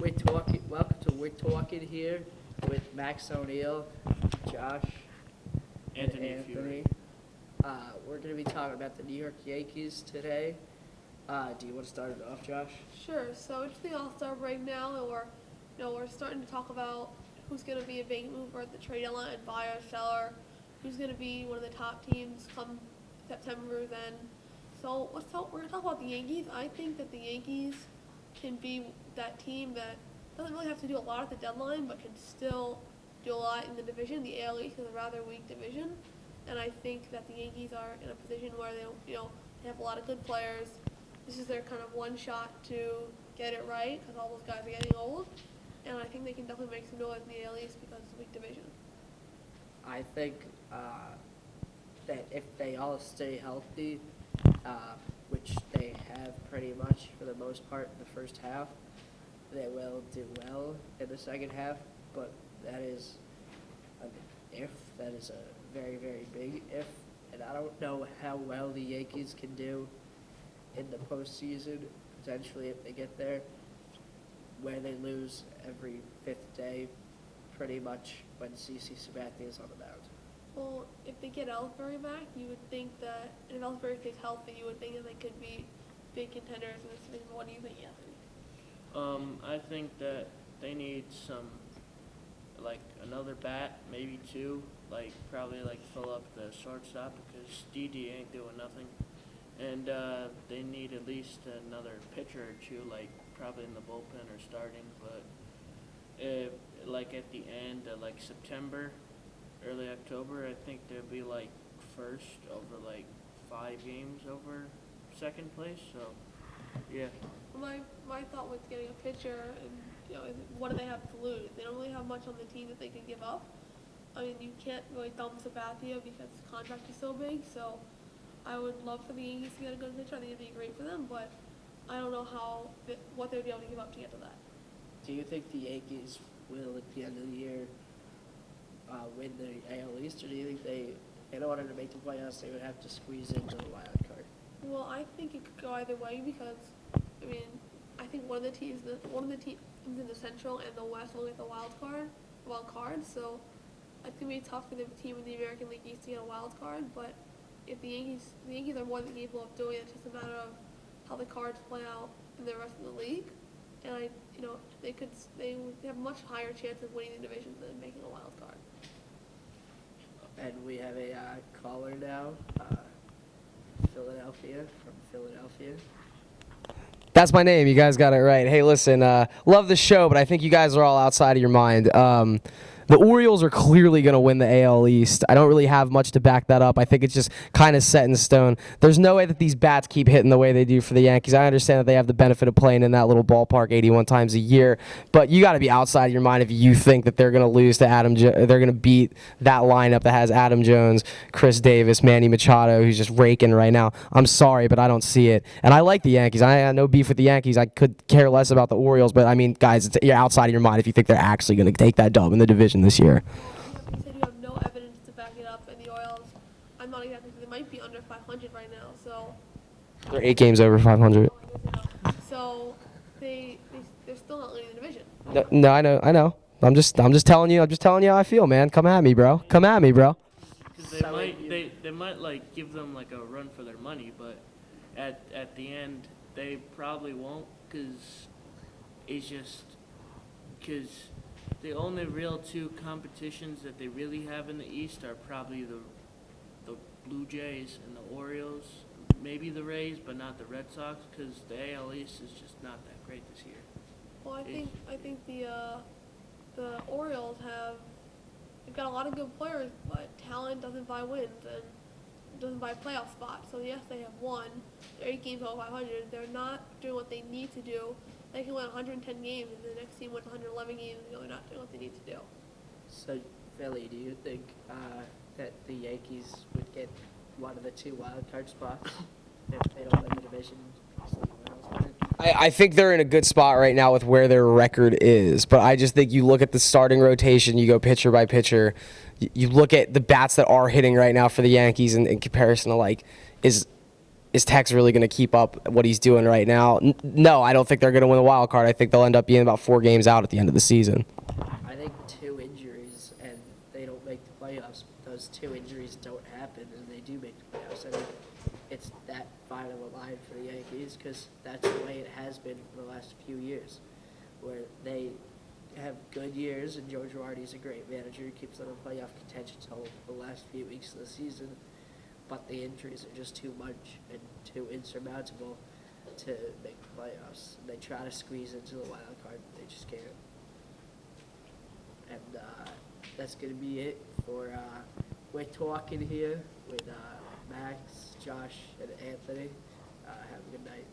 Welcome to We're Talking here with Max O'Neill, Josh, and Anthony. We're going to be talking about the New York Yankees today. Do you want to start it off, Josh? Sure. So it's the All-Star break now, and we're starting to talk about who's going to be a big mover at the trade deadline, buyer, seller, who's going to be one of the top teams come September. Then, so we're going to talk about the Yankees. I think that the Yankees can be that team that doesn't really have to do a lot at the deadline, but can still do a lot in the division. The AL East is a rather weak division, and I think that the Yankees are in a position where they have a lot of good players. This is their kind of one shot to get it right because all those guys are getting old, and I think they can definitely make some noise in the AL East because it's a weak division. I think that if they all stay healthy, which they have pretty much for the most part in the first half, they will do well in the second half, but that is an if. That is a very, very big if, and I don't know how well the Yankees can do in the postseason, potentially if they get there, where they lose every fifth day, pretty much when CC Sabathia is on the mound. Well, if they get Ellsbury back, you would think that, and if Ellsbury stays healthy, you would think that they could be big contenders in this division. What do you think, Anthony? I think that they need another bat, maybe two, probably fill up the shortstop because DD ain't doing nothing. And they need at least another pitcher or two, probably in the bullpen or starting. But at the end of September, early October, I think they'll be first over 5 games over second place. So yeah. My thought was getting a pitcher, and what do they have to lose? They don't really have much on the team that they can give up. I mean, you can't really dump Sabathia because his contract is so big. So I would love for the Yankees to get a good pitcher. I think it'd be great for them, but I don't know what they would be able to give up to get to that. Do you think the Yankees will, at the end of the year, win the AL East, or do you think they, in order to make the playoffs, they would have to squeeze into the wild card? Well, I think it could go either way because, I think one of the teams in the Central and the West will get the wild card. So it's gonna be tough for the team in the American League East to get a wild card. But if the Yankees are more than capable of doing it, it's just a matter of how the cards play out in the rest of the league. And they would have a much higher chance of winning the division than making a wild card. And we have a caller now, from Philadelphia. That's my name. You guys got it right. Hey, listen, love the show, but I think you guys are all outside of your mind. The Orioles are clearly going to win the AL East. I don't really have much to back that up. I think it's just kind of set in stone. There's no way that these bats keep hitting the way they do for the Yankees. I understand that they have the benefit of playing in that little ballpark 81 times a year, but you got to be outside of your mind if you think that they're going to lose to they're going to beat that lineup that has Adam Jones, Chris Davis, Manny Machado, who's just raking right now. I'm sorry, but I don't see it. And I like the Yankees. I have no beef with the Yankees. I could care less about the Orioles, but guys, you're outside of your mind if you think they're actually going to take that dub in the division this year. You said you have no evidence to back it up, and the Orioles, I'm not exactly sure, they might be under 500 right now, so. They're 8 games over 500. So they're still not winning the division. No, I know. I'm just telling you how I feel, man. Come at me, bro. Because they might give them a run for their money, but at the end they probably won't because the only real two competitions that they really have in the East are probably the Blue Jays and the Orioles, maybe the Rays, but not the Red Sox, because the AL East is just not that great this year. Well, I think the Orioles they've got a lot of good players, but talent doesn't buy wins and doesn't buy playoff spots. So yes, they have won. They're 8 games over 500. They're not doing what they need to do. They can win 110 games, and the next team wins 111 games, and they're not doing what they need to do. So, Philly, do you think that the Yankees would get one of the 2 wild card spots if they don't win the division? I think they're in a good spot right now with where their record is, but I just think you look at the starting rotation, you go pitcher by pitcher, you look at the bats that are hitting right now for the Yankees in comparison to is is Tex really going to keep up what he's doing right now? No, I don't think they're going to win the wild card. I think they'll end up being about 4 games out at the end of the season. I think 2 injuries and they don't make the playoffs. Those 2 injuries don't happen and they do make the playoffs. I think it's that fine of a line for the Yankees because that's the way it has been for the last few years, where they have good years and Joe Girardi's a great manager. He keeps them in playoff contention until the last few weeks of the season, but the injuries are just too much and too insurmountable to make the playoffs. They try to squeeze into the wild card, but they just can't. And that's going to be it for We're Talking here with Max, Josh, and Anthony. Have a good night.